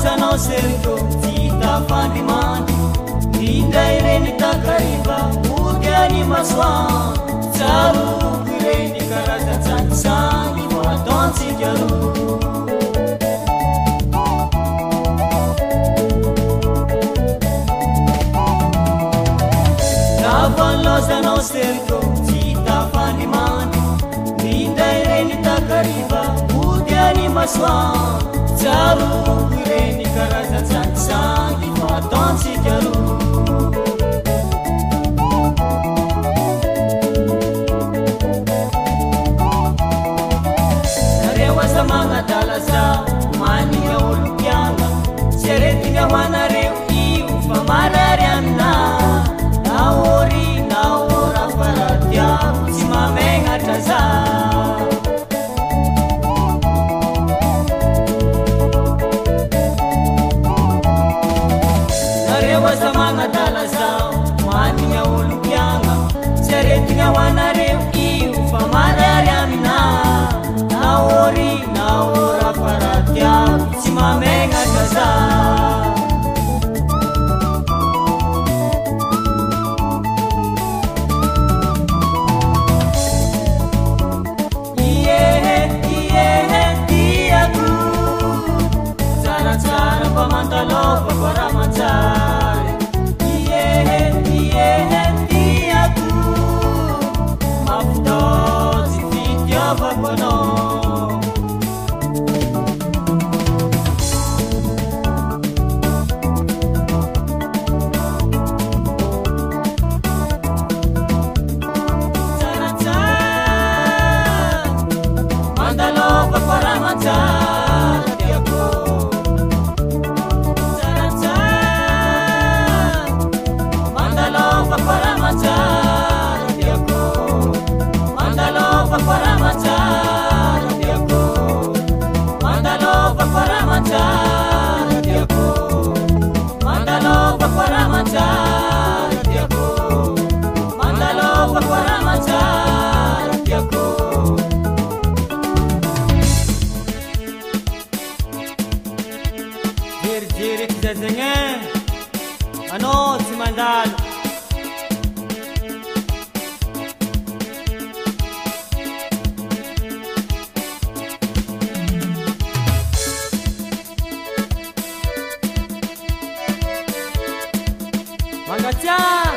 Fanlozanao serito Tita fandimandry Indra ireny takariva Ody any masoandro Tsaroako ireny karazan-tsangisangy Vao ataontsika roa Fanlozanao serito Tita fandimandry Indra ireny takariva Ody any masoandro Tsaroako ireny karazan-tsangisangy Vao ataontsika roa Nareo aza magnadala zao Manigna olo-pianga Tsy aretigna ho anareo io Fa marary aminahy Nahory nahora faratiako Tsy mamegnatra zaho Nareo aza magnadala zao Manigna olo-pianga Tsy aretigna ho anareo io Fa marary aminahy Nahory nahora faratiako Tsy mamegnatra zaho Pamantalova para mangiare tiako Mafitozy fitiavako anao Tsaratsara Mandalova para mangiare Para mangiare tiako Mandalova para mangiare tiako Mandalova para mangiare tiako Mandalova para mangiare tiako Mandalova para mangiare tiako Jery zazagna Anao tsy mandalo Mangatia